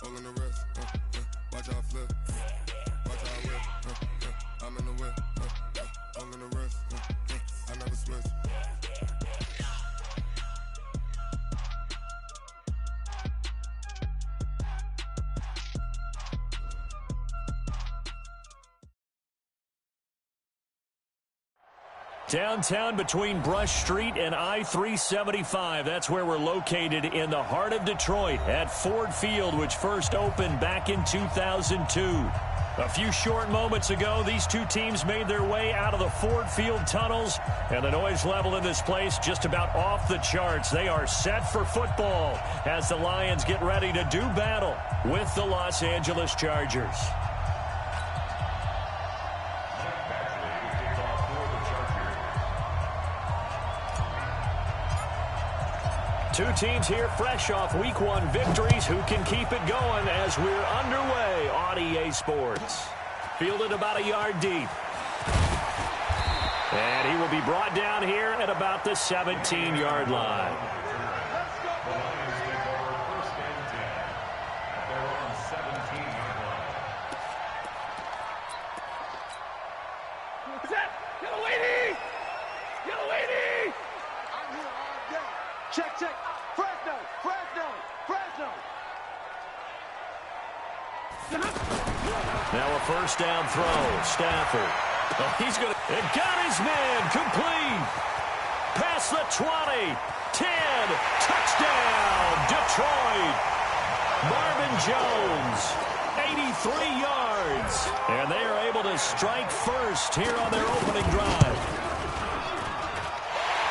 Pulling the wrist, watch how I flip, watch how I whip, I'm in the whip, pulling the wrist, I never switch. Downtown between Brush Street and I-375. That's where we're located in the heart of Detroit at Ford Field, which first opened back in 2002. A few short moments ago, these two teams made their way out of the Ford Field tunnels, and the noise level in this place just about off the charts. They are set for football as the Lions get ready to do battle with the Los Angeles Chargers. Two teams here fresh off Week 1 victories who can keep it going as we're underway on EA Sports. Fielded about a yard deep. And he will be brought down here at about the 17-yard line. Now a first down throw. Stafford. Oh, he's going to... It got his man. Complete. Past the 20. 10. Touchdown. Detroit. Marvin Jones. 83 yards. And they are able to strike first here on their opening drive.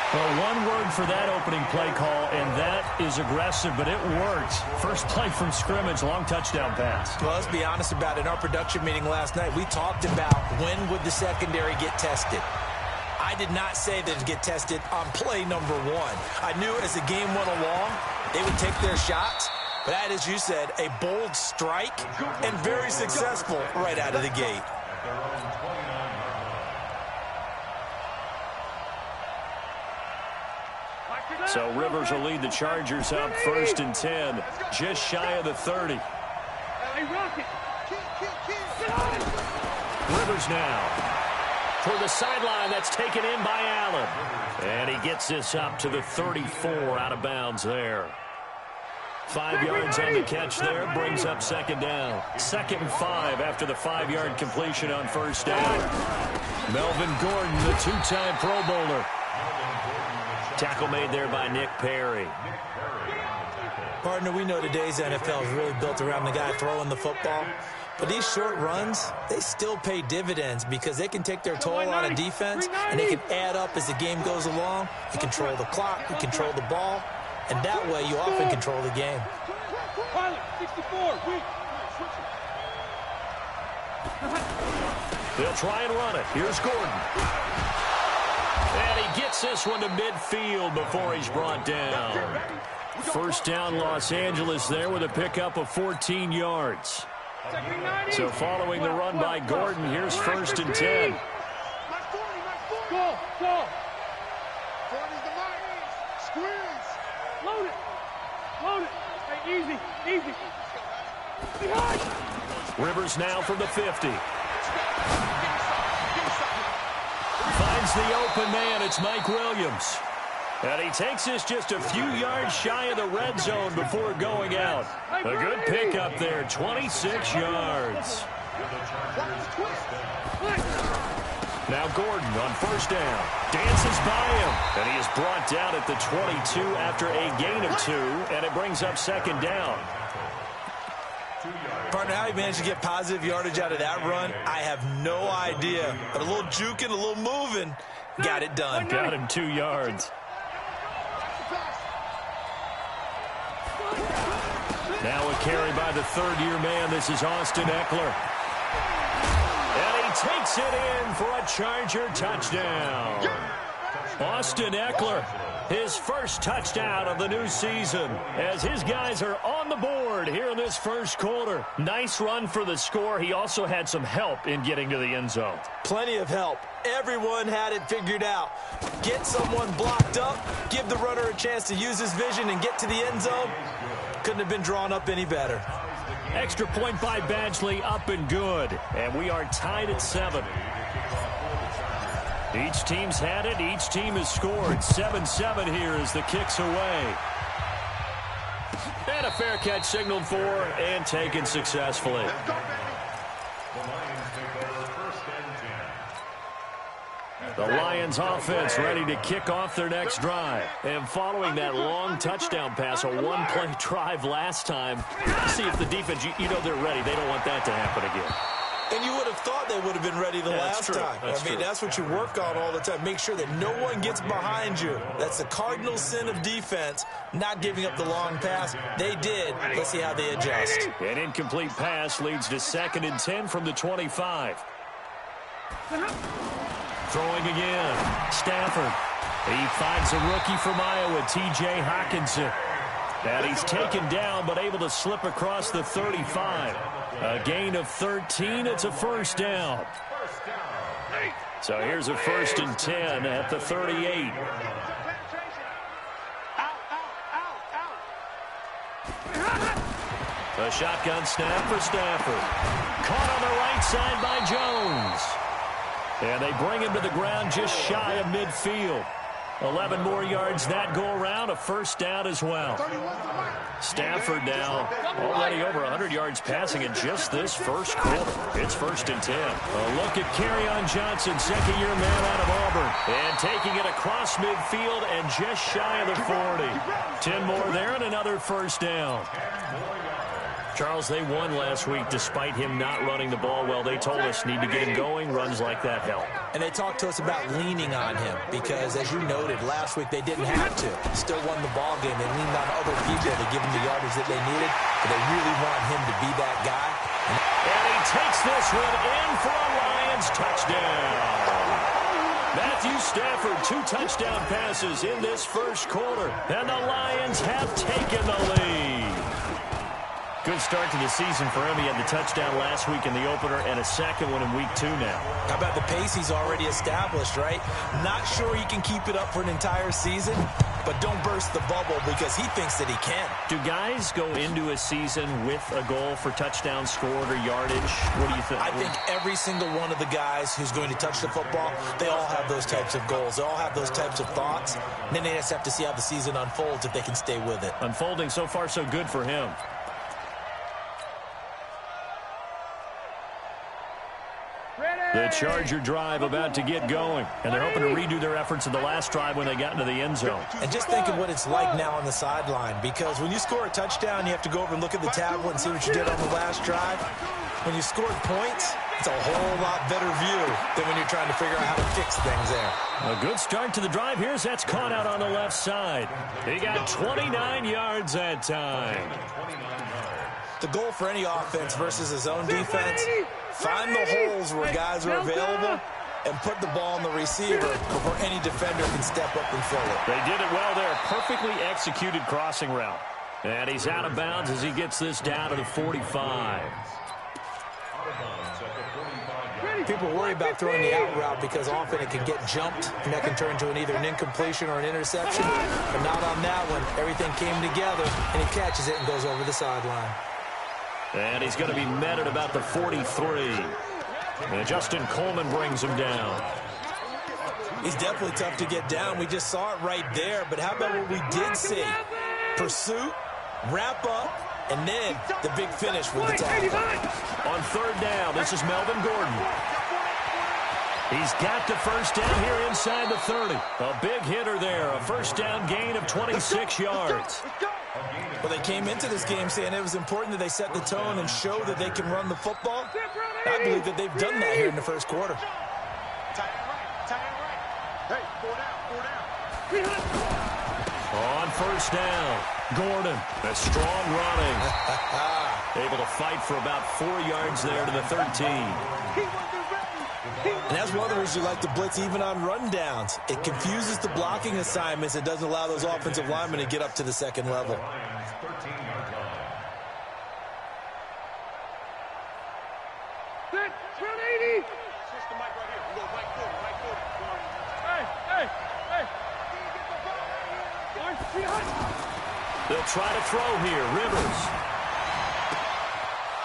Well, one word for that opening play call, and that is aggressive, but it worked. First play from scrimmage, long touchdown pass. Well, let's be honest about it. In our production meeting last night, we talked about when would the secondary get tested. I did not say that it'd get tested on play number 1. I knew as the game went along, they would take their shots. But that, as you said, a bold strike and very successful right out of the gate. So Rivers will lead the Chargers up 1st and 10, just shy of the 30. Rivers now toward the sideline. That's taken in by Allen. And he gets this up to the 34 out of bounds there. 5 yards on the catch there, brings up second down. 2nd and 5 after the 5-yard completion on first down. Melvin Gordon, the two-time Pro Bowler. Tackle made there by Nick Perry. Partner, we know today's NFL is really built around the guy throwing the football. But these short runs, they still pay dividends because they can take their toll on a defense, and they can add up as the game goes along. You control the clock, you control the ball, and that way you often control the game. They'll try and run it. Here's Gordon. And he gets this one to midfield before he's brought down. First down, Los Angeles there with a pickup of 14 yards. So following the run by Gordon, here's 1st and 10. Go. Squeeze. Load it. Hey, easy. Rivers now from the 50. Finds the open man. It's Mike Williams. And he takes this just a few yards shy of the red zone before going out. A good pickup there, 26 yards. Now Gordon on first down. Dances by him. And he is brought down at the 22 after a gain of 2. And it brings up second down. Partner, how he managed to get positive yardage out of that run, I have no idea. But a little juking, a little moving, got it done. Got him 2 yards. Now a carry by the third-year man. This is Austin Eckler. And he takes it in for a Charger touchdown. Austin Eckler, his first touchdown of the new season, as his guys are on the board here in this first quarter. Nice run for the score. He also had some help in getting to the end zone. Plenty of help. Everyone had it figured out. Get someone blocked up, give the runner a chance to use his vision and get to the end zone. Couldn't have been drawn up any better. Extra point by Badgley, up and good. And we are tied at 7. Each team's had it. Each team has scored. 7-7 here as the kick's away. And a fair catch signaled for and taken successfully. The Lions offense ready to kick off their next drive. And following that long touchdown pass, a one-play drive last time, see if the defense, you know they're ready. They don't want that to happen again. And you would have thought they would have been ready the last time. That's what you work on all the time. Make sure that no one gets behind you. That's the cardinal sin of defense, not giving up the long pass. They did. Let's see how they adjust. An incomplete pass leads to 2nd and 10 from the 25. Throwing again. Stafford. He finds a rookie from Iowa, T.J. Hawkinson. And he's taken down but able to slip across the 35. A gain of 13. It's a first down. So here's a 1st and 10 at the 38. A shotgun snap for Stafford. Caught on the right side by Jones. And they bring him to the ground just shy of midfield. 11 more yards that go around, a first down as well. Stafford now already over 100 yards passing in just this first quarter. It's 1st and 10. A look at Kerryon Johnson, second-year man out of Auburn. And taking it across midfield and just shy of the 40. 10 more there and another first down. Charles, they won last week despite him not running the ball well. They told us need to get him going. Runs like that help. And they talked to us about leaning on him because, as you noted, last week they didn't have to. Still won the ball game. They leaned on other people to give him the yardage that they needed. But they really want him to be that guy. And he takes this one in for a Lions touchdown. Matthew Stafford, 2 touchdown passes in this first quarter. And the Lions have taken the lead. Good start to the season for him. He had the touchdown last week in the opener and a second one in week 2 now. How about the pace he's already established, right? Not sure he can keep it up for an entire season, but don't burst the bubble because he thinks that he can. Do guys go into a season with a goal for touchdowns scored or yardage? What do you think? I think every single one of the guys who's going to touch the football, they all have those types of goals. They all have those types of thoughts. And then they just have to see how the season unfolds if they can stay with it. Unfolding so far so good for him. The Charger drive about to get going, and they're hoping to redo their efforts in the last drive when they got into the end zone. And just think of what it's like now on the sideline, because when you score a touchdown, you have to go over and look at the tablet and see what you did on the last drive. When you scored points, it's a whole lot better view than when you're trying to figure out how to fix things there. A good start to the drive. Here's that's caught out on the left side. He got 29 yards that time. The goal for any offense versus his own defense, find the holes where guys are available and put the ball on the receiver before any defender can step up and fill it. They did it well there. Perfectly executed crossing route. And he's out of bounds as he gets this down to the 45. People worry about throwing the out route because often it can get jumped, and that can turn into either an incompletion or an interception. But not on that one. Everything came together, and he catches it and goes over the sideline. And he's going to be met at about the 43. And Justin Coleman brings him down. He's definitely tough to get down. We just saw it right there. But how about what we did see? Pursuit, wrap up, and then the big finish with the tackle. On 3rd down, this is Melvin Gordon. He's got the first down here inside the 30. A big hitter there. A first down gain of 26 yards. Well, they came into this game saying it was important that they set the tone and show that they can run the football. I believe that they've done that here in the first quarter. On 1st down, Gordon, a strong running. Able to fight for about 4 yards there to the 13. And that's one of the reasons you like to blitz even on rundowns. It confuses the blocking assignments. It doesn't allow those offensive linemen to get up to the second level. They'll try to throw here. Rivers.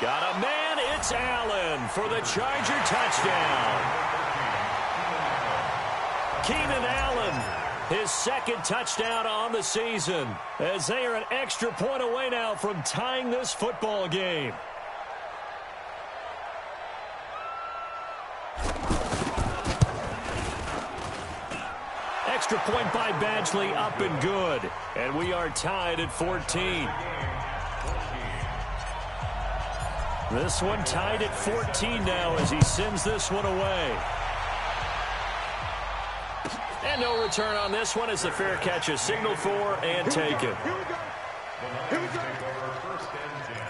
Got a man, it's Allen for the Charger touchdown. Keenan Allen, his second touchdown on the season, as they are an extra point away now from tying this football game. Extra point by Badgley, up and good. And we are tied at 14. This one tied at 14 now as he sends this one away. And no return on this one as the fair catch is signaled for and taken. Here we go. Here we go. First and 10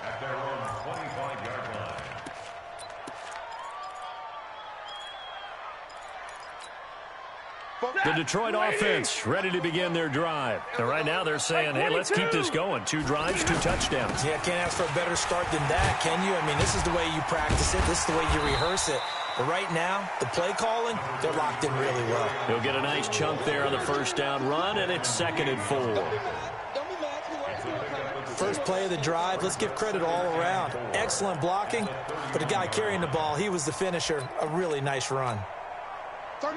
at their own 25-yard line. The Detroit offense ready to begin their drive. And right now they're saying, hey, let's keep this going. 2 drives, 2 touchdowns. Yeah, can't ask for a better start than that, can you? I mean, this is the way you practice it. This is the way you rehearse it. But right now, the play calling, they're locked in really well. He'll get a nice chunk there on the first down run, and it's 2nd and 4. First play of the drive, let's give credit all around. Excellent blocking, but the guy carrying the ball, he was the finisher. A really nice run.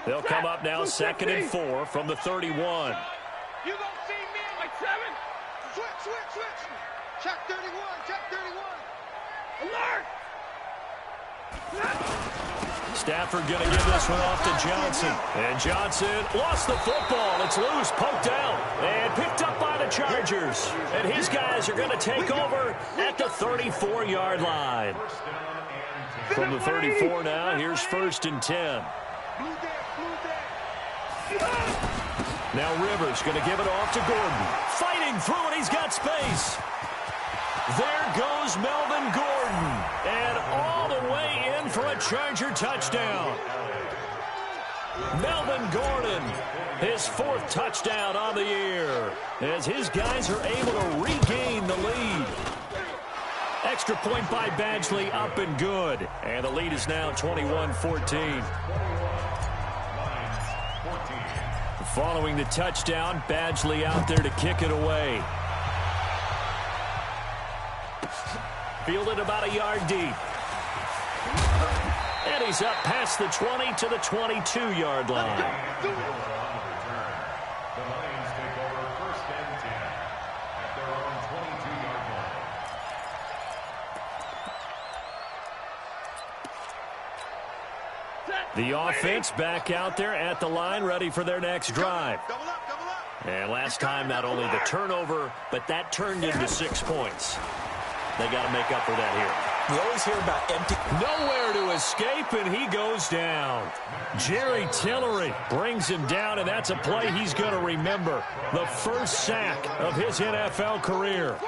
They'll come up now 2nd and 4 from the 31. You gonna see me in like 7? Switch. Check 31, check 31. Alert! Stafford going to give this one off to Johnson. And Johnson lost the football. It's loose, poked out, and picked up by the Chargers. And his guys are going to take over at the 34-yard line. From the 34 now, here's 1st and 10. Now Rivers going to give it off to Gordon. Fighting through it, he's got space. There goes Melvin Gordon. And all the way in for a Charger touchdown. Melvin Gordon, his 4th touchdown on the year, as his guys are able to regain the lead. Extra point by Badgley, up and good. And the lead is now 21-14. Following the touchdown, Badgley out there to kick it away. Fielded about a yard deep. And he's up past the 20 to the 22-yard line. The Lions take over 1st and 10 at their own 22-yard line. The offense back out there at the line, ready for their next drive. And last time, not only the turnover, but that turned into 6 points. They got to make up for that here. You always hear about empty. Nowhere to escape, and he goes down. Jerry Tillery brings him down, and that's a play he's going to remember. The first sack of his NFL career.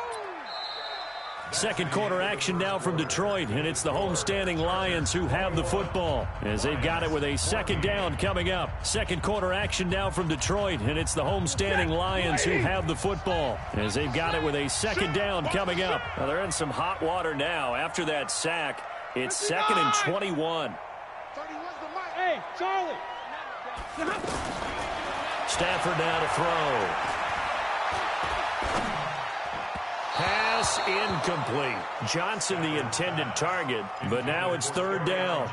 Second quarter action now from Detroit, and it's the homestanding Lions who have the football as they've got it with a 2nd down coming up. Second quarter action now from Detroit, and it's the homestanding Lions who have the football as they've got it with a 2nd down coming up. Now they're in some hot water now. After that sack, it's 2nd and 21. Hey, Charlie. Stafford now to throw. Pass incomplete. Johnson the intended target, but now it's 3rd down.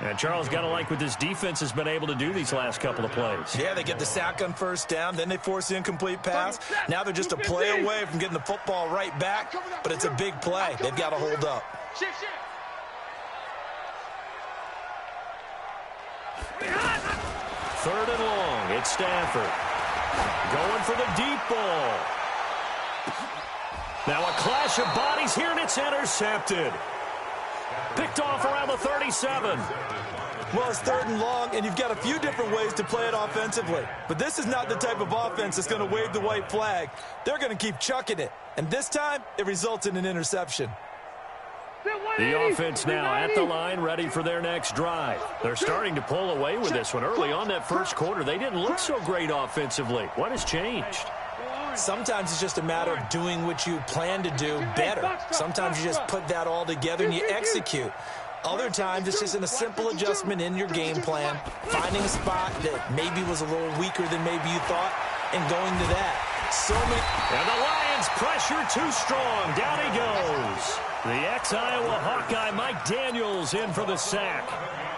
And Charles, got to like what this defense has been able to do these last couple of plays. Yeah, they get the sack on 1st down, then they force the incomplete pass. Now they're just a play away from getting the football right back, but it's a big play. They've got to hold up. Shift. 3rd and long. It's Stafford. Going for the deep ball. Now a clash of bodies here, and it's intercepted. Picked off around the 37. Well, it's 3rd and long, and you've got a few different ways to play it offensively. But this is not the type of offense that's going to wave the white flag. They're going to keep chucking it. And this time, it results in an interception. The offense now at the line, ready for their next drive. They're starting to pull away with this one. Early on that first quarter, they didn't look so great offensively. What has changed? Sometimes it's just a matter of doing what you plan to do better. Sometimes you just put that all together and you execute. Other times it's just a simple adjustment in your game plan, finding a spot that maybe was a little weaker than maybe you thought, and going to that. So many. And the Lions Lions pressure too strong. Down he goes. The ex-Iowa Hawkeye Mike Daniels in for the sack.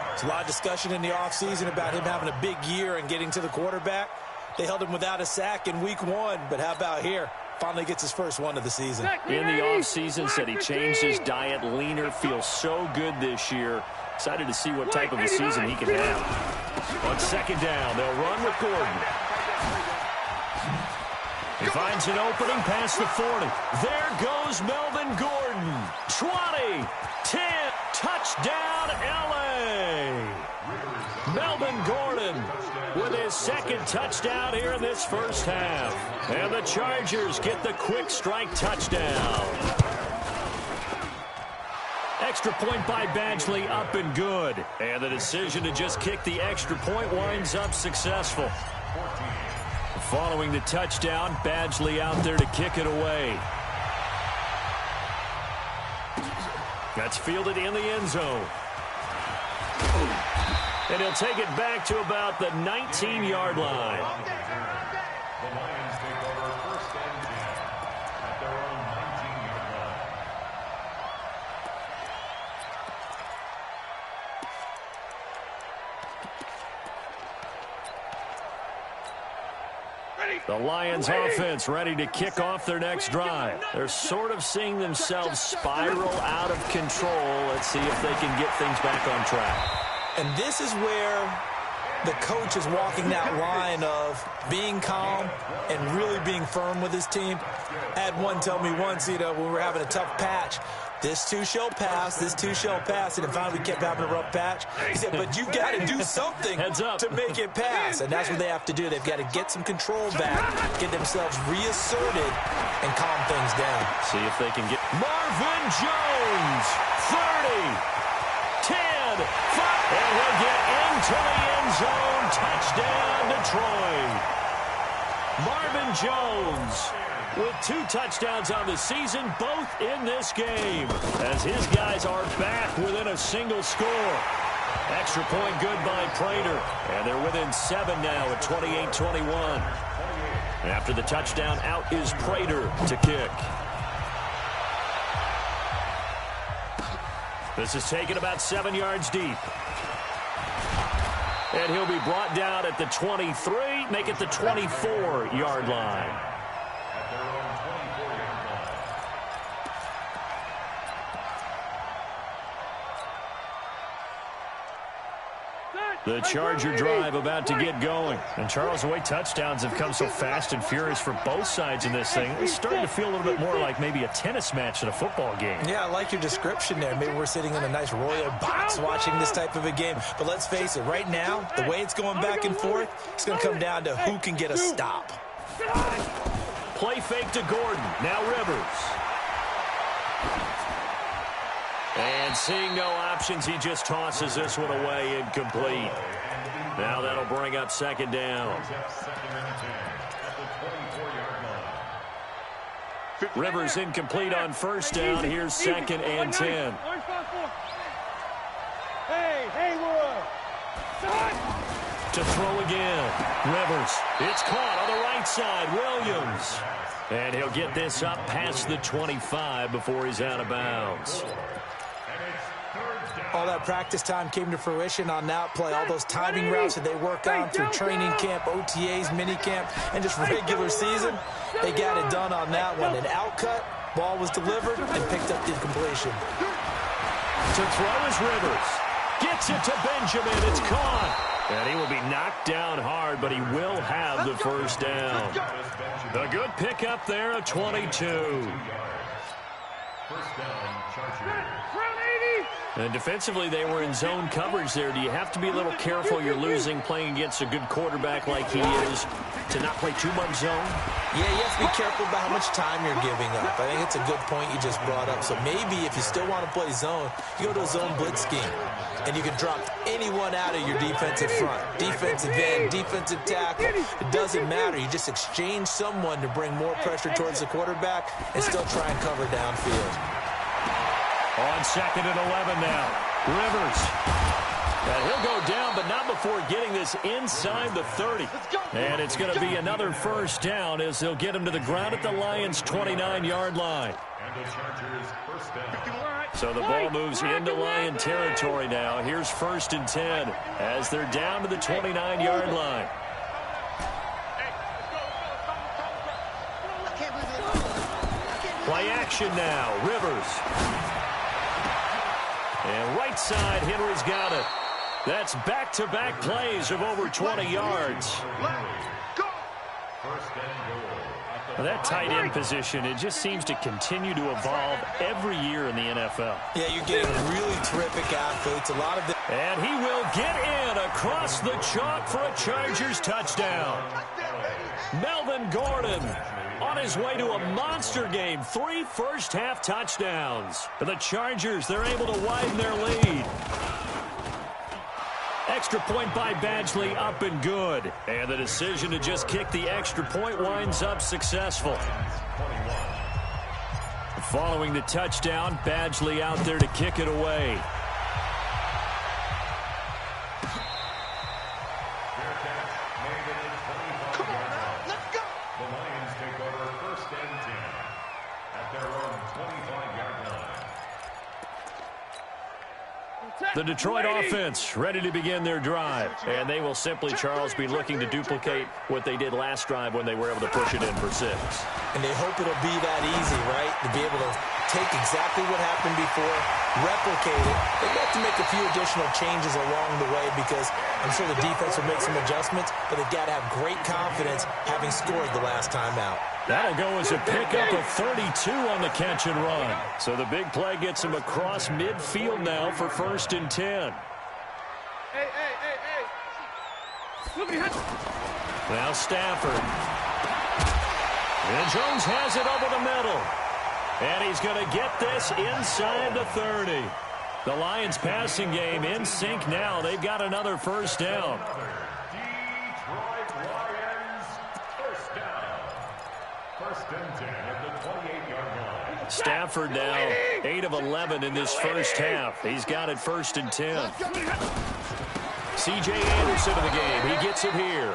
There's a lot of discussion in the offseason about him having a big year and getting to the quarterback. They held him without a sack in week 1, but how about here? Finally gets his first one of the season. In the offseason, said he changed his diet, leaner, feels so good this year. Excited to see what type of a season he can have. On second down, they'll run with Gordon. He finds an opening past the 40. There goes Melvin Gordon. 20, 10, touchdown, L.A. Melvin Gordon with his second touchdown here in this first half. And the Chargers get the quick strike touchdown. Extra point by Badgley, up and good. And the decision to just kick the extra point winds up successful. Following the touchdown, Badgley out there to kick it away. That's fielded in the end zone. And he'll take it back to about the 19-yard line. The Lions take over first and 10 at their own 19-yard line. The Lions offense ready to kick off their next drive. They're sort of seeing themselves spiral out of control. Let's see if they can get things back on track. And this is where the coach is walking that line of being calm and really being firm with his team. I had one tell me once, when we were having a tough patch, this too shall pass, this too shall pass. And finally we kept having a rough patch. He said, but you've got to do something to make it pass. And that's what they have to do. They've got to get some control back, get themselves reasserted, and calm things down. See if they can get Marvin Jones, 30, 10, 5. And he'll get into the end zone. Touchdown, Detroit. Marvin Jones with 2 touchdowns on the season, both in this game, as his guys are back within a single score. Extra point good by Prater, and they're within 7 now at 28-21. After the touchdown, out is Prater to kick. This is taken about 7 yards deep. And he'll be brought down at the 23, make it the 24-yard line. At their own 24-yard line. The Charger drive about to get going. And Charles, the way touchdowns have come so fast and furious for both sides in this thing, it's starting to feel a little bit more like maybe a tennis match than a football game. Yeah, I like your description there. Maybe we're sitting in a nice royal box watching this type of a game. But let's face it, right now, the way it's going back and forth, it's going to come down to who can get a stop. Play fake to Gordon. Now Rivers. And seeing no options, he just tosses this one away, incomplete. Now that'll bring up second down. Rivers incomplete on first down. Here's second and 10. To throw again. Rivers. It's caught on the right side. Williams. And he'll get this up past the 25 before he's out of bounds. All that practice time came to fruition on that play. All those timing routes that they work on through training camp, OTAs, mini camp, and just regular season, they got it done on that one. An outcut, ball was delivered, and picked up the completion. To throw is Rivers. Gets it to Benjamin. It's caught. And he will be knocked down hard, but he will have the first down. A good pickup there at 22. First down, Chargers. And defensively, they were in zone coverage there. Do you have to be a little careful you're losing playing against a good quarterback like he is to not play too much zone? Yeah, you have to be careful about how much time you're giving up. I think it's a good point you just brought up. So maybe if you still want to play zone, you go to a zone blitz scheme. And you can drop anyone out of your defensive front. Defensive end, defensive tackle. It doesn't matter. You just exchange someone to bring more pressure towards the quarterback and still try and cover downfield. On second and 11 now. Rivers. And he'll go down, but not before getting this inside the 30. And it's going to be another first down as they'll get him to the ground at the Lions' 29-yard line. And the Chargers first down. So the ball moves into Lion territory now. Here's 1st and 10 as they're down to the 29-yard line. Play action now. Rivers. And right side, Henry's got it. That's back-to-back plays of over 20 yards. First and goal. Well, that tight end position, it just seems to continue to evolve every year in the NFL. Yeah, you're getting really terrific athletes. A lot of them. And he will get in across the chalk for a Chargers touchdown. Melvin Gordon on his way to a monster game. 3 first-half touchdowns. For the Chargers, they're able to widen their lead. Extra point by Badgley, up and good. And the decision to just kick the extra point winds up successful. Following the touchdown, Badgley out there to kick it away. The Detroit offense ready to begin their drive. And they will simply, Charles, be looking to duplicate what they did last drive when they were able to push it in for 6. And they hope it'll be that easy, right? To be able to take exactly what happened before, replicate it. They've got to make a few additional changes along the way because I'm sure the defense will make some adjustments, but they've got to have great confidence having scored the last time out. That'll go as a pickup of 32 on the catch and run. So the big play gets him across midfield now for 1st and 10. Now Stafford. And Jones has it over the middle. And he's going to get this inside the 30. The Lions passing game in sync now. They've got another first down. Detroit Lions first down. 1st and 10 at the 28-yard line. Stafford now 8 of 11 in this first half. He's got it 1st and 10. C.J. Anderson in the game. He gets it here.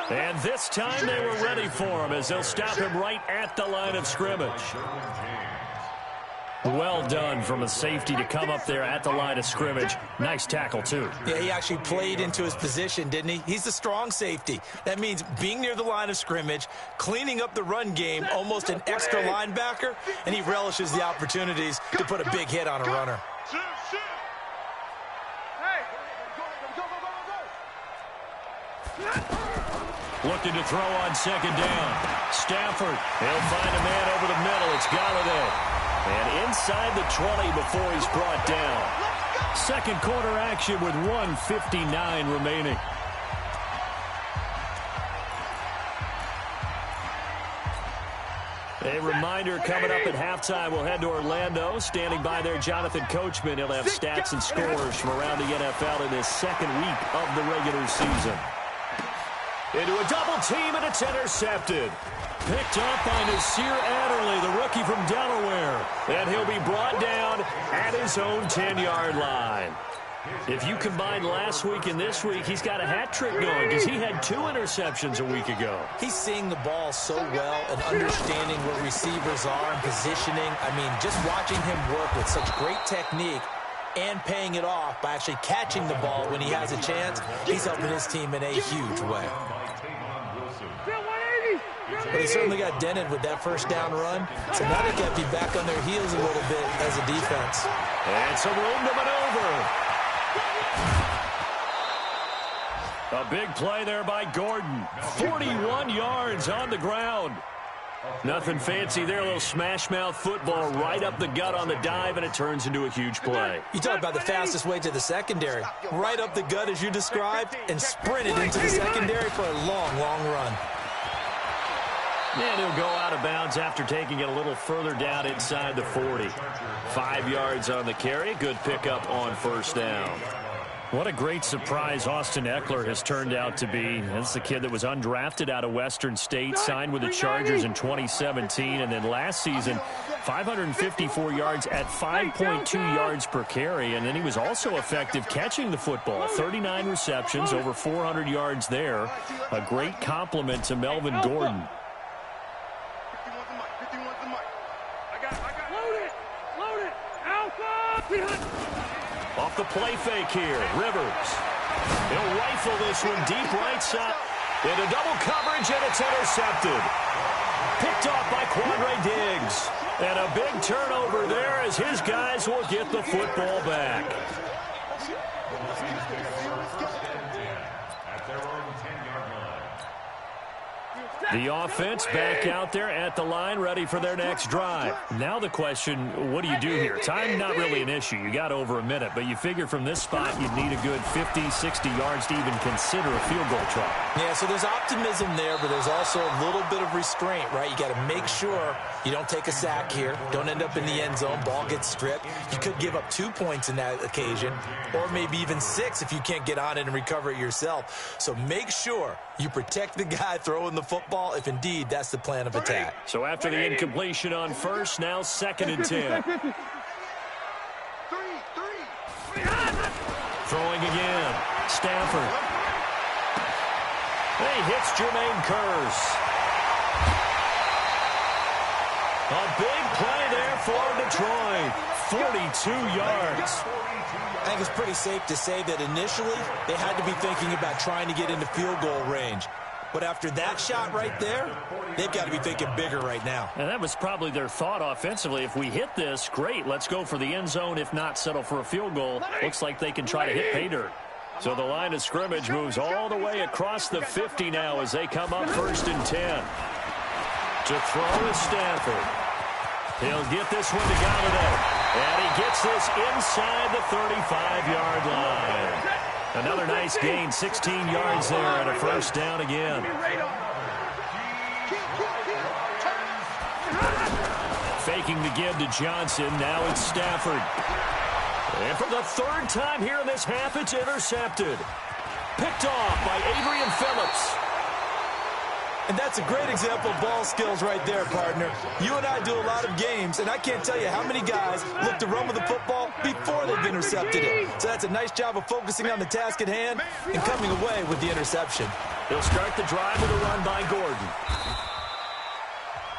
And this time they were ready for him as they'll stop him right at the line of scrimmage. Well done from a safety to come up there at the line of scrimmage. Nice tackle, too. Yeah, he actually played into his position, didn't he? He's the strong safety. That means being near the line of scrimmage, cleaning up the run game, almost an extra linebacker, and he relishes the opportunities to put a big hit on a runner. Looking to throw on 2nd down. Stafford, he'll find a man over the middle. It's Galladay. And inside the 20 before he's brought down. 2nd quarter action with 1:59 remaining. A reminder coming up at halftime. We'll head to Orlando. Standing by there, Jonathan Coachman. He'll have stats and scores from around the NFL in this 2nd week of the regular season. Into a double team, and it's intercepted. Picked up by Nasir Adderley, the rookie from Delaware. And he'll be brought down at his own 10-yard line. If you combine last week and this week, he's got a hat trick going because he had 2 interceptions a week ago. He's seeing the ball so well and understanding where receivers are and positioning. I mean, just watching him work with such great technique and paying it off by actually catching the ball when he has a chance, he's helping his team in a huge way. But he certainly got dented with that first down run. So now they got to be back on their heels a little bit as a defense. And some room to maneuver. A big play there by Gordon. 41 yards on the ground. Nothing fancy there. A little smash-mouth football right up the gut on the dive, and it turns into a huge play. You talk about the fastest way to the secondary. Right up the gut, as you described, and sprinted into the secondary for a long, long run. And he'll go out of bounds after taking it a little further down inside the 40. 5 yards on the carry. Good pickup on 1st down. What a great surprise Austin Eckler has turned out to be. That's the kid that was undrafted out of Western State, signed with the Chargers in 2017, and then last season, 554 yards at 5.2 yards per carry, and then he was also effective catching the football. 39 receptions, over 400 yards there. A great compliment to Melvin Gordon. Off the play fake here, Rivers. He'll rifle this one deep right side. Into double coverage, and it's intercepted. Picked off by Quandre Diggs. And a big turnover there as his guys will get the football back. The offense back out there at the line, ready for their next drive. Now the question, what do you do here? Time not really an issue. You got over a minute, but you figure from this spot you'd need a good 50, 60 yards to even consider a field goal try. Yeah, so there's optimism there, but there's also a little bit of restraint, right? You got to make sure you don't take a sack here. Don't end up in the end zone. Ball gets stripped. You could give up 2 points in that occasion, or maybe even 6 if you can't get on it and recover it yourself. So make sure you protect the guy throwing the football if indeed that's the plan of attack. So after the incompletion on first, now 2nd and 10. Throwing again. Stafford. He hits Jermaine Kearse. A big play there for Detroit. 42 yards. I think it's pretty safe to say that initially they had to be thinking about trying to get into field goal range. But after that shot right there, they've got to be thinking bigger right now. And that was probably their thought offensively. If we hit this, great, let's go for the end zone. If not, settle for a field goal. Looks like they can try to hit pay dirt. So the line of scrimmage moves all the way across the 50 now as they come up 1st and 10. To throw is Stafford. He'll get this one to Galladay. And he gets this inside the 35-yard line. Another nice gain, 16 yards there, and a 1st down again. Faking the give to Johnson. Now it's Stafford. And for the 3rd time here in this half, it's intercepted. Picked off by Adrian Phillips. And that's a great example of ball skills right there, partner. You and I do a lot of games, and I can't tell you how many guys look to run with the football before they've intercepted it. So that's a nice job of focusing on the task at hand and coming away with the interception. They'll start the drive with a run by Gordon.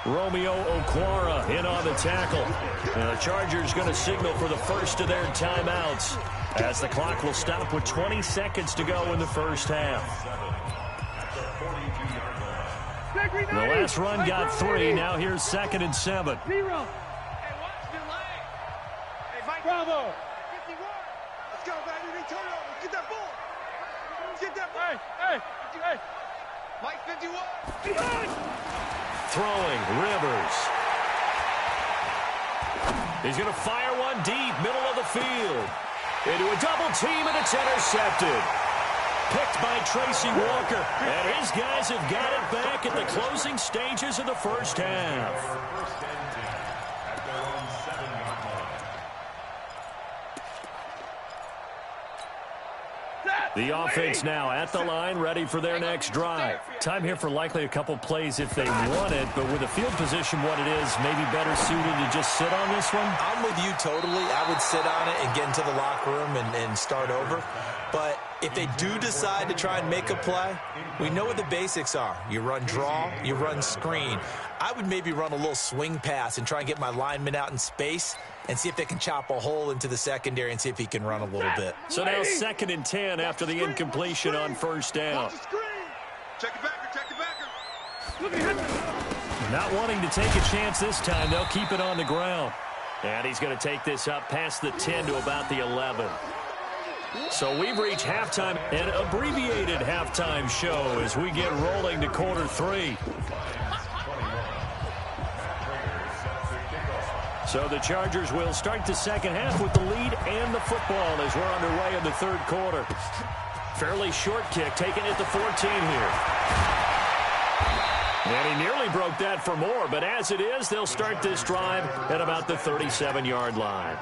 Romeo Okwara in on the tackle. And the Chargers going to signal for the first of their timeouts as the clock will stop with 20 seconds to go in the first half. The last run got 3. Now here's 2nd and 7. Bravo. 51. Let's go, baby. They turn it over. Get that ball. Get that ball. Hey. Mike 51. Throwing, Rivers. He's going to fire one deep, middle of the field. Into a double team, and it's intercepted. Picked by Tracy Walker. And his guys have got it back at the closing stages of the first half. The offense now at the line, ready for their next drive. Time here for likely a couple plays if they want it, but with the field position what it is, maybe better suited to just sit on this one? I'm with you totally. I would sit on it and get into the locker room and start over. But if they do decide to try and make a play, we know what the basics are. You run draw, you run screen. I would maybe run a little swing pass and try and get my lineman out in space and see if they can chop a hole into the secondary and see if he can run a little bit. So now 2nd and 10 after the incompletion on 1st down. Check it back. Not wanting to take a chance this time, they'll keep it on the ground. And he's going to take this up past the 10 to about the 11. So we've reached halftime, an abbreviated halftime show as we get rolling to quarter 3. So the Chargers will start the second half with the lead and the football as we're underway in the 3rd quarter. Fairly short kick taken at the 14 here. And he nearly broke that for more, but as it is, they'll start this drive at about the 37-yard line.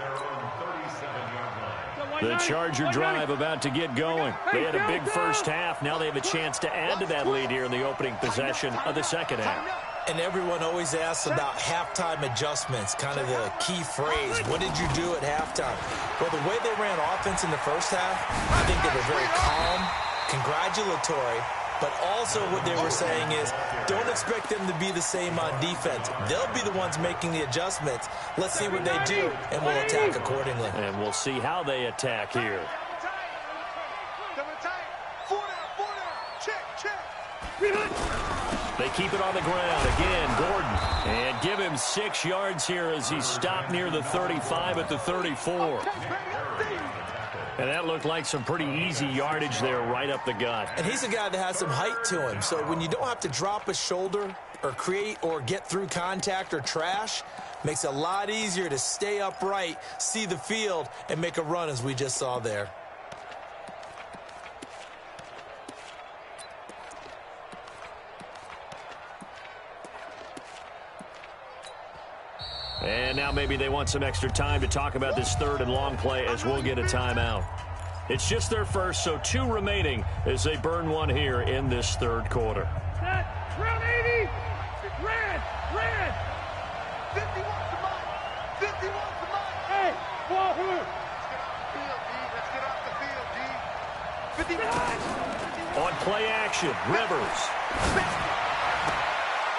The Charger drive about to get going. They had a big first half. Now they have a chance to add to that lead here in the opening possession of the second half. And everyone always asks about halftime adjustments, kind of the key phrase. What did you do at halftime? Well, the way they ran offense in the first half, I think they were very calm, congratulatory, but also what they were saying is don't expect them to be the same on defense. They'll be the ones making the adjustments. Let's see what they do, and we'll attack accordingly. And we'll see how they attack here. They keep it on the ground. Again, Gordon. And give him 6 yards here as he stopped near the 35 at the 34. And that looked like some pretty easy yardage there right up the gut. And he's a guy that has some height to him. So when you don't have to drop a shoulder or create or get through contact or trash, makes it a lot easier to stay upright, see the field, and make a run as we just saw there. And now maybe they want some extra time to talk about this third and long play as we'll get a timeout. It's just their first, so 2 remaining as they burn one here in this third quarter. Set, round 80, red, 51 to mine, 51 to mine. Hey, Wahoo. Let's get off the field, D. 59. On play action, Rivers.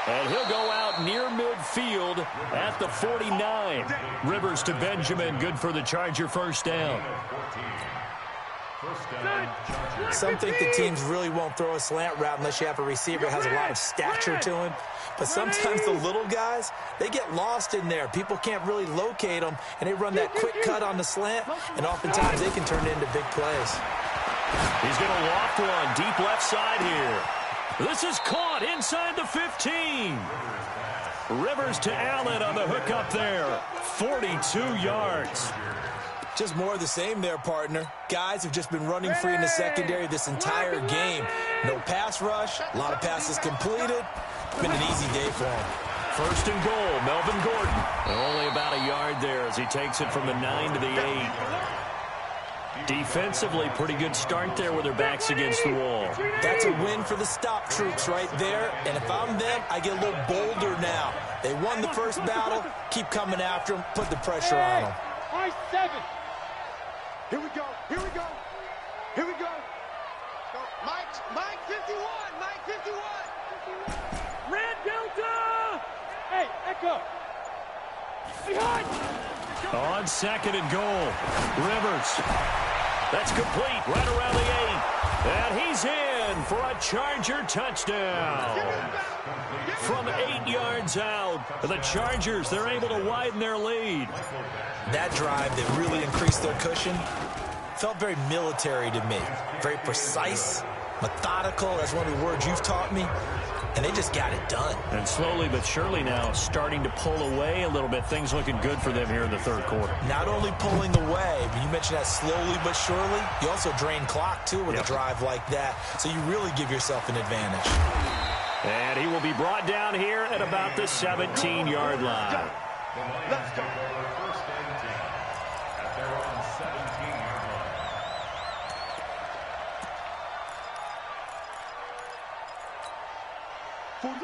And he'll go out near midfield at the 49. Rivers to Benjamin, good for the Charger first down. Some think the teams really won't throw a slant route unless you have a receiver that has a lot of stature to him. But sometimes the little guys, they get lost in there. People can't really locate them, and they run that quick cut on the slant, and oftentimes they can turn it into big plays. He's going to loft one deep left side here. This is caught inside the 15. Rivers to Allen on the hook up there. 42 yards. Just more of the same there, partner. Guys have just been running free in the secondary this entire game. No pass rush, a lot of passes completed. Been an easy day for him. First and goal, Melvin Gordon. Only about a yard there as he takes it from the 9 to the 8. Defensively, pretty good start there with their backs against the wall. That's a win for the stop troops right there. And if I'm them, I get a little bolder now. They won the first battle. Keep coming after them. Put the pressure on them. I-7. Here we go. Here we go. Here we go. Mike 51. Mike 51. Red Delta. Hey, Echo. Behind. On second and goal, Rivers. That's complete right around the 8. And he's in for a Charger touchdown. From 8 yards out, the Chargers, they're able to widen their lead. That drive that really increased their cushion felt very military to me. Very precise, methodical. That's one of the words you've taught me. And they just got it done. And slowly but surely now starting to pull away a little bit. Things looking good for them here in the third quarter. Not only pulling away, but you mentioned that slowly but surely. You also drain clock, too, with a drive like that. So you really give yourself an advantage. And he will be brought down here at about the 17-yard line. Let's go. First and 10 at their own 17-yard line.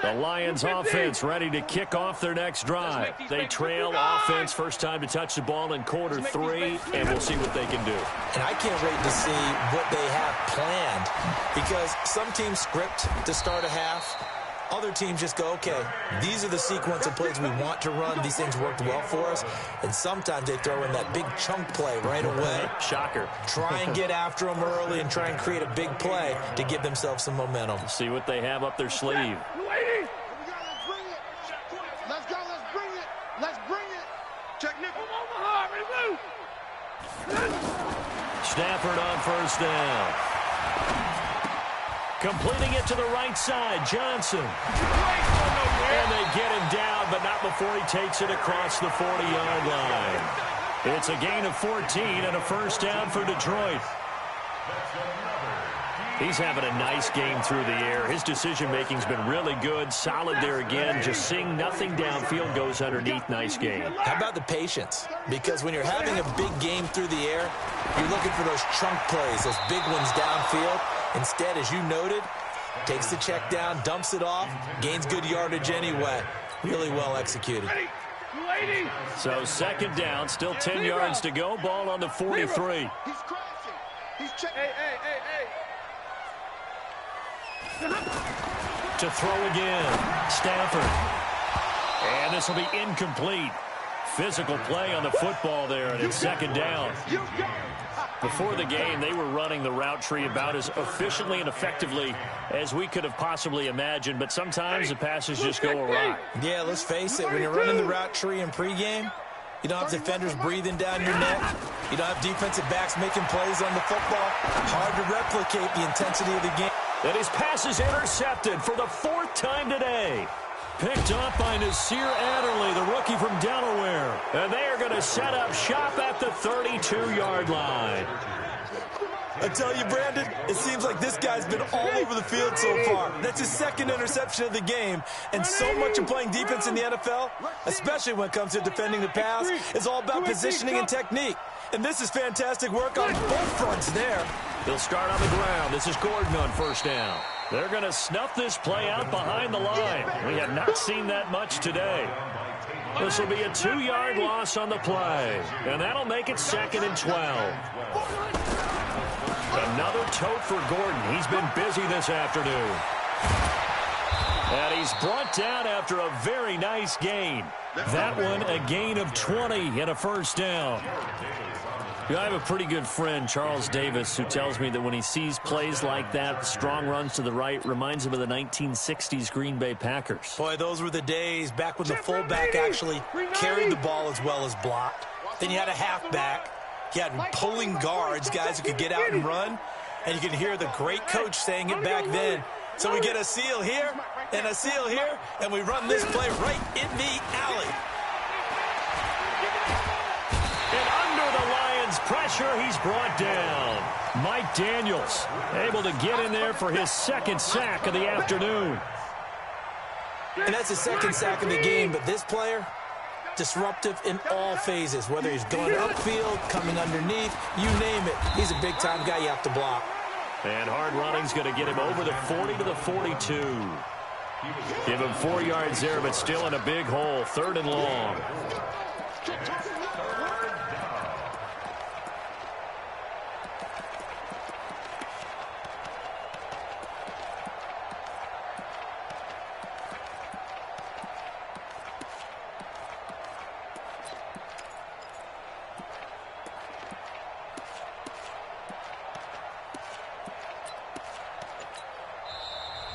The Lions offense ready to kick off their next drive. They trail offense first time to touch the ball in quarter 3, and we'll see what they can do. And I can't wait to see what they have planned, because some teams script to start a half. Other teams just go, okay, these are the sequence of plays we want to run. These things worked well for us. And sometimes they throw in that big chunk play right away. Shocker. Try and get after them early and try and create a big play to give themselves some momentum. See what they have up their sleeve. Let's go, let's bring it. Let's bring it. Check nickel. Omaha, ready, move. Stafford on first down. Completing it to the right side, Johnson. And they get him down, but not before he takes it across the 40-yard line. It's a gain of 14 and a first down for Detroit. That's another He's having a nice game through the air. His decision-making's been really good. Solid there again. Just seeing nothing downfield goes underneath. Nice game. How about the patience? Because when you're having a big game through the air, you're looking for those chunk plays, those big ones downfield. Instead, as you noted, takes the check down, dumps it off, gains good yardage anyway. Really well executed. So second down, still 10 yards to go. Ball on the 43. He's crashing. He's checking. Hey. To throw again, Stafford. And this will be incomplete. Physical play on the football there, and it's second down. Before the game, they were running the route tree about as efficiently and effectively as we could have possibly imagined, but sometimes the passes just go awry. Yeah, let's face it, when you're running the route tree in pregame, you don't have defenders breathing down your neck. You don't have defensive backs making plays on the football. Hard to replicate the intensity of the game. And his pass is intercepted for the fourth time today. Picked up by Nasir Adderley, the rookie from Delaware. And they are going to set up shop at the 32-yard line. I tell you, Brandon, it seems like this guy's been all over the field so far. That's his second interception of the game. And so much of playing defense in the NFL, especially when it comes to defending the pass, is all about positioning and technique. And this is fantastic work on both fronts there. They'll start on the ground. This is Gordon on first down. They're going to snuff this play out behind the line. We have not seen that much today. This will be a 2-yard loss on the play. And that'll make it second and 12. Another tote for Gordon. He's been busy this afternoon. And he's brought down after a very nice gain. That one, a gain of 20 and a first down. I have a pretty good friend, Charles Davis, who tells me that when he sees plays like that, strong runs to the right, reminds him of the 1960s Green Bay Packers. Boy, those were the days back when the fullback actually carried the ball as well as blocked. Then you had a halfback. You had pulling guards, guys who could get out and run. And you could hear the great coach saying it back then. So we get a seal here and a seal here, and we run this play right in the alley. And under the Lions' pressure, he's brought down. Mike Daniels able to get in there for his second sack of the afternoon. And that's his second sack of the game, but this player, disruptive in all phases, whether he's going upfield, coming underneath, you name it. He's a big-time guy you have to block. And hard running's going to get him over the 40 to the 42. Give him 4 yards there, but still in a big hole. Third and long.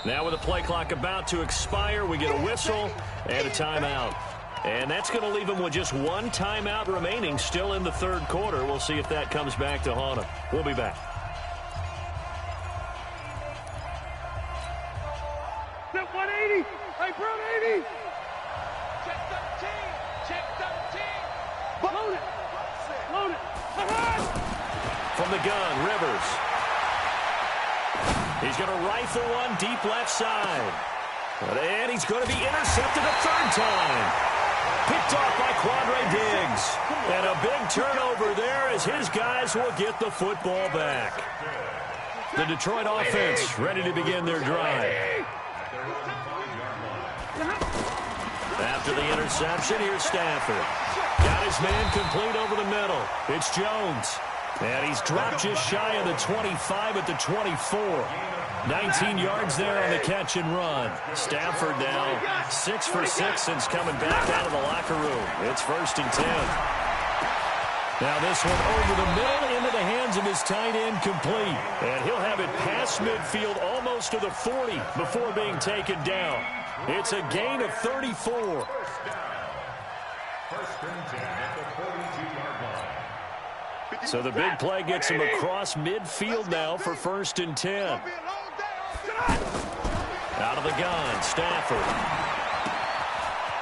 Now with the play clock about to expire, we get a whistle and a timeout. And that's going to leave him with just one timeout remaining still in the third quarter. We'll see if that comes back to haunt him. We'll be back. Set 180. Hey, bro, 80. Check 13. Check 13. Load it. Load it. From the gun, Rivers. He's going to rifle one deep left side. And he's going to be intercepted a third time. Picked off by Quandre Diggs. And a big turnover there as his guys will get the football back. The Detroit offense ready to begin their drive. After the interception, here's Stafford. Got his man complete over the middle. It's Jones. And he's dropped just shy of the 25 at the 24. 19 yards there on the catch and run. Stafford now 6 for 6 since coming back out of the locker room. It's first and 10. Now this one over the middle into the hands of his tight end complete. And he'll have it past midfield almost to the 40 before being taken down. It's a gain of 34. First and 10 at the 42-yard line. So the big play gets him across midfield now for first and 10. Out of the gun, Stafford.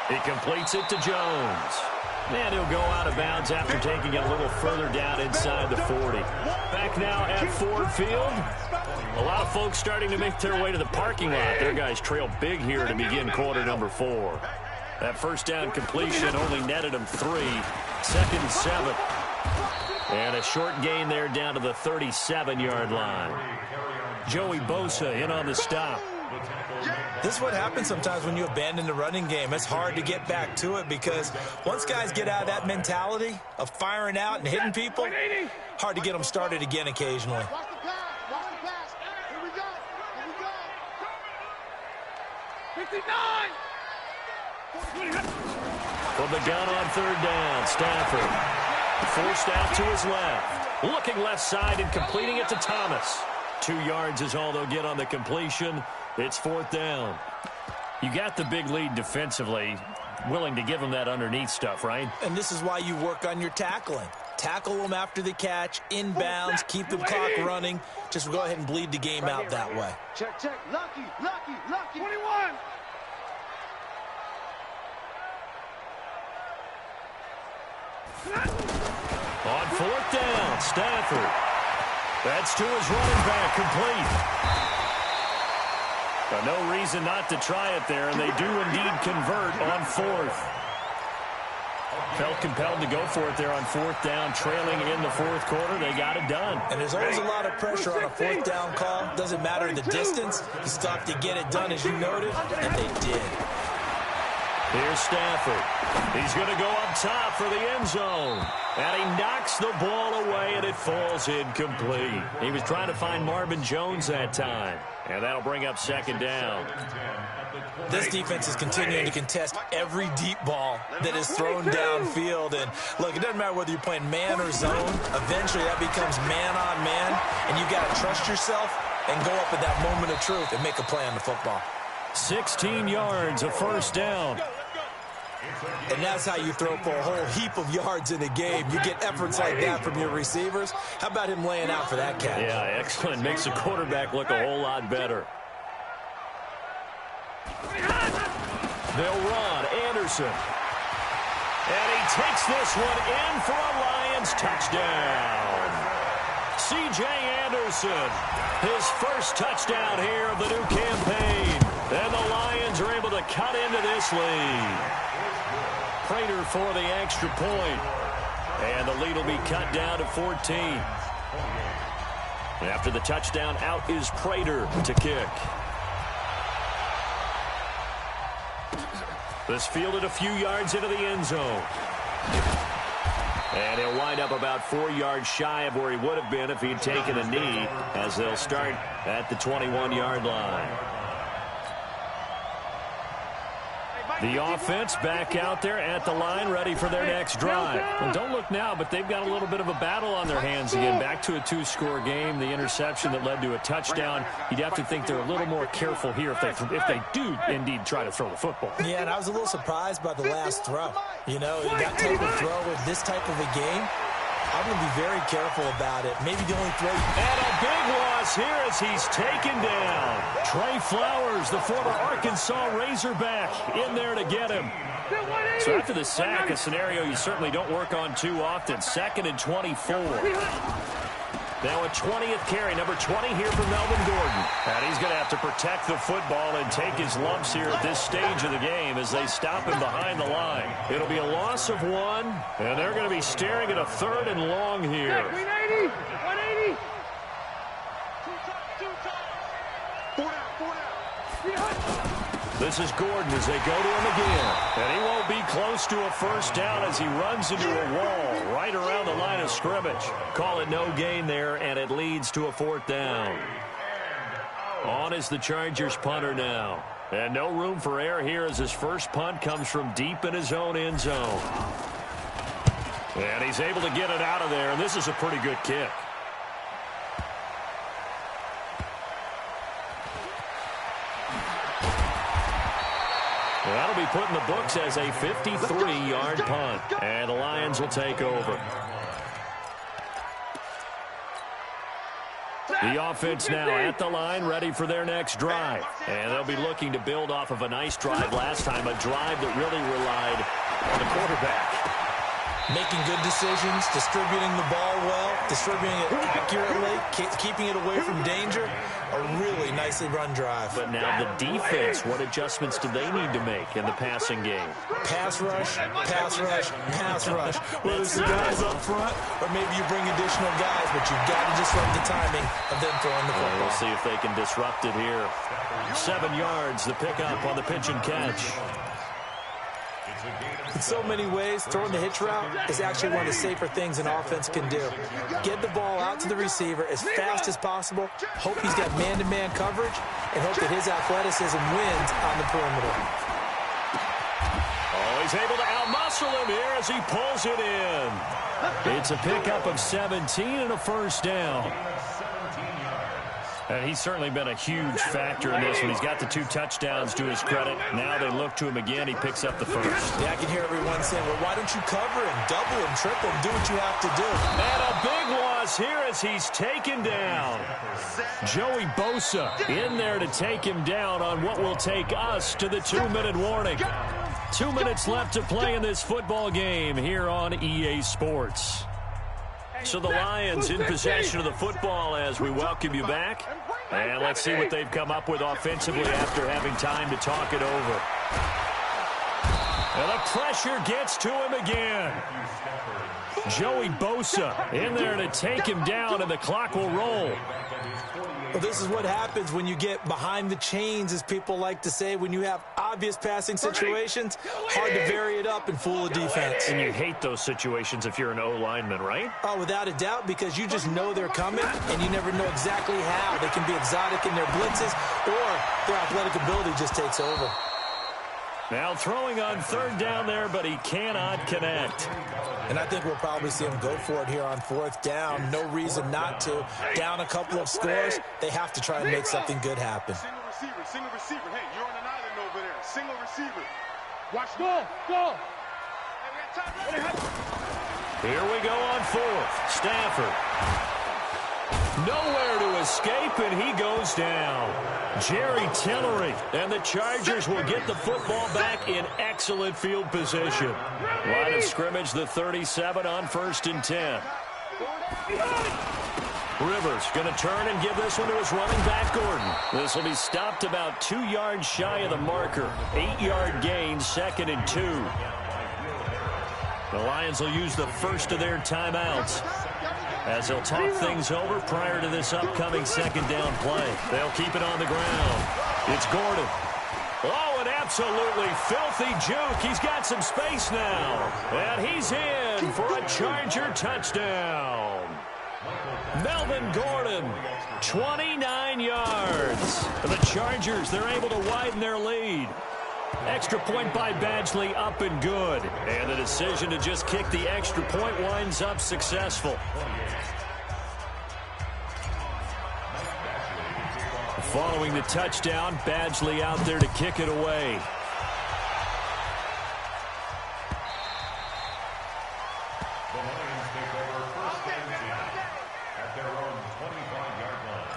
He completes it to Jones. And he'll go out of bounds after taking it a little further down inside the 40. Back back now at Ford Field. A lot of folks starting to make their way to the parking lot. Their guys trail big here to begin quarter number 4. That first down completion only netted them 3. 2nd and 7. And a short gain there down to the 37-yard line. Joey Bosa in on the stop. This is what happens sometimes when you abandon the running game. It's hard to get back to it because once guys get out of that mentality of firing out and hitting people, hard to get them started again occasionally. Watch the pass. Watch the pass. Here we go. Here we go. 59. From the gun on 3rd down, Stafford forced out to his left. Looking left side and completing it to Thomas. 2 yards is all they'll get on the completion. It's 4th down. You got the big lead defensively. Willing to give them that underneath stuff, right? And this is why you work on your tackling. Tackle them after the catch, inbounds, keep the clock running. Just go ahead and bleed the game out that way. Check, check. Lucky. 21. On 4th down, Stafford. That's to his running back, complete. But no reason not to try it there, and they do indeed convert on 4th. Felt compelled to go for it there on 4th down, trailing in the 4th quarter. They got it done. And there's always a lot of pressure on a 4th down call. Doesn't matter the distance. You still have to get it done, as you noted, and they did. Here's Stafford. He's going to go up top for the end zone. And he knocks the ball away, and it falls incomplete. He was trying to find Marvin Jones that time. And that'll bring up 2nd down. This defense is continuing to contest every deep ball that is thrown downfield. And, look, it doesn't matter whether you're playing man or zone. Eventually, that becomes man on man. And you got to trust yourself and go up at that moment of truth and make a play on the football. 16 yards, a 1st down. And that's how you throw for a whole heap of yards in a game. You get efforts like that from your receivers. How about him laying out for that catch? Yeah, excellent. Makes the quarterback look a whole lot better. They'll run. Anderson. And he takes this one in for a Lions touchdown. C.J. Anderson, his first touchdown here of the new campaign. And the Lions are able to cut into this lead. Prater for the extra point. And the lead will be cut down to 14. After the touchdown, out is Prater to kick. This fielded a few yards into the end zone. And he'll wind up about 4 yards shy of where he would have been if he'd taken a knee, as they'll start at the 21-yard line. The offense back out there at the line, ready for their next drive. Well, don't look now, but they've got a little bit of a battle on their hands again. Back to a 2-score game. The interception that led to a touchdown. You'd have to think they're a little more careful here if they do indeed try to throw the football. Yeah, and I was a little surprised by the last throw. You know, that type of throw in this type of a game, I'm going to be very careful about it. Maybe the only throw. And a big loss here as he's taken down. Trey Flowers, the former Arkansas Razorback, in there to get him. So after the sack, a scenario you certainly don't work on too often. 2nd and 24. Now a 20th carry, number 20 here for Melvin Gordon. And he's going to have to protect the football and take his lumps here at this stage of the game as they stop him behind the line. It'll be a loss of 1, and they're going to be staring at a 3rd and long here. 180. 4 down. This is Gordon as they go to him again. And he won't be close to a first down as he runs into a wall right around the line of scrimmage. Call it no gain there, and it leads to a 4th down. On is the Chargers punter now. And no room for error here as his first punt comes from deep in his own end zone. And he's able to get it out of there, and this is a pretty good kick. That'll be put in the books as a 53-yard punt. And the Lions will take over. The offense now at the line, ready for their next drive. And they'll be looking to build off of a nice drive last time, a drive that really relied on the quarterback. Making good decisions, distributing the ball well, distributing it accurately, keeping it away from danger. A really nicely run drive. But now the defense, what adjustments do they need to make in the passing game? Pass rush, pass rush, pass rush. Whether it's the guys up front or maybe you bring additional guys, but you've got to disrupt the timing of them throwing the football. We'll see if they can disrupt it here. 7 yards, the pickup on the pitch and catch. In so many ways, throwing the hitch route is actually one of the safer things an offense can do. Get the ball out to the receiver as fast as possible, hope he's got man-to-man coverage, and hope that his athleticism wins on the perimeter. Oh, he's able to outmuscle him here as he pulls it in. It's a pickup of 17 and a first down. And he's certainly been a huge factor in this one. He's got the 2 touchdowns to his credit. Now they look to him again. He picks up the first. Yeah, I can hear everyone saying, well, why don't you cover him, double him, triple him, do what you have to do. And a big loss here as he's taken down. Joey Bosa in there to take him down on what will take us to the 2-minute warning. 2 minutes left to play in this football game here on EA Sports. So the Lions in possession of the football as we welcome you back. And let's see what they've come up with offensively after having time to talk it over. And the pressure gets to him again. Joey Bosa in there to take him down, and the clock will roll. Well, this is what happens when you get behind the chains, as people like to say. When you have obvious passing situations, hard to vary it up and fool a defense. And you hate those situations if you're an O-lineman, right? Oh, without a doubt, because you just know they're coming, and you never know exactly how. They can be exotic in their blitzes, or their athletic ability just takes over. Now throwing on 3rd down there, but he cannot connect. And I think we'll probably see him go for it here on 4th down. No reason not to. Down a couple of scores, they have to try and make something good happen. Single receiver. Hey, you're on an island over there. Single receiver. Watch. Go. Here we go on 4th. Stafford. Nowhere to escape, and he goes down. Jerry Tillery, and the Chargers will get the football back in excellent field position. Line of scrimmage, the 37 on 1st and 10. Rivers going to turn and give this one to his running back, Gordon. This will be stopped about 2 yards shy of the marker. 8-yard gain, 2nd and 2. The Lions will use the first of their timeouts as they'll talk things over prior to this upcoming 2nd down play. They'll keep it on the ground. It's Gordon. Oh, an absolutely filthy juke. He's got some space now. And he's in for a Charger touchdown. Melvin Gordon, 29 yards. The Chargers, they're able to widen their lead. Extra point by Badgley, up and good. And the decision to just kick the extra point winds up successful. Following the touchdown, Badgley out there to kick it away. The Lions take over 1st and 10 at their own 25-yard line.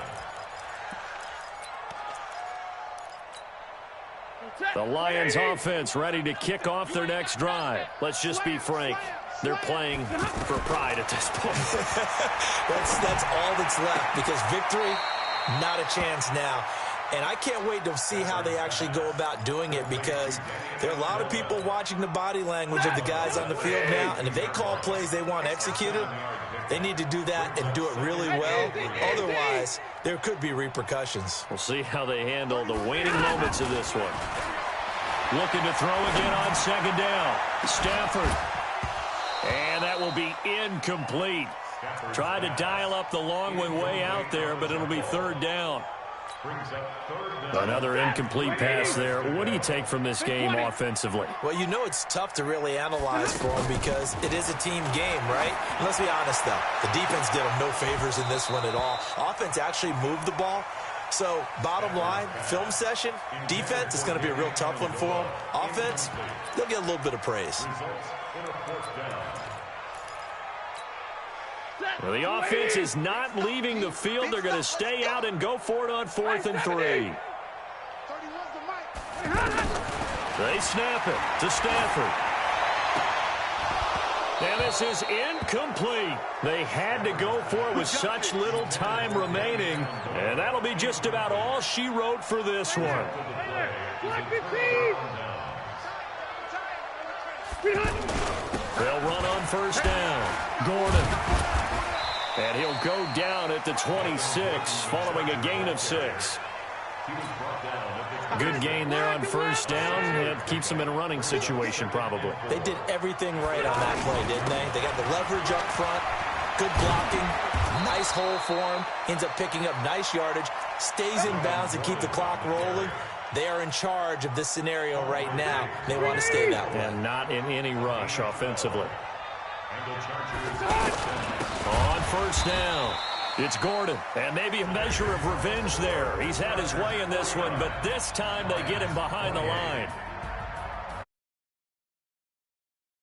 The Lions offense ready to kick off their next drive. Let's just be frank. They're playing for pride at this point. That's all that's left, because victory, not a chance now. And I can't wait to see how they actually go about doing it, because there are a lot of people watching the body language of the guys on the field now, and if they call plays they want executed, they need to do that and do it really well. Otherwise, there could be repercussions. We'll see how they handle the waning moments of this one. Looking to throw again on 2nd down. Stafford. And that will be incomplete. Tried to dial up the long one way out there, but it'll be 3rd down. Another incomplete pass there. What do you take from this game offensively? Well, you know it's tough to really analyze for them because it is a team game, right? And let's be honest, though. The defense did them no favors in this one at all. Offense actually moved the ball. So, bottom line, film session, defense is going to be a real tough one for them. Offense, they'll get a little bit of praise. Well, the offense is not leaving the field. They're going to stay out and go for it on 4th and 3. They snap it to Stafford. And this is incomplete. They had to go for it with such little time remaining. And that'll be just about all she wrote for this one. They'll run on first down. Gordon. And he'll go down at the 26 following a gain of 6. Good gain there on first down. It keeps them in a running situation probably. They did everything right on that play, didn't they? They got the leverage up front, good blocking, nice hole for him, ends up picking up nice yardage, stays in bounds to keep the clock rolling. They are in charge of this scenario right now. They want to stay that way. And not in any rush offensively. On first down, it's Gordon. And maybe a measure of revenge there. He's had his way in this one, but this time they get him behind the line.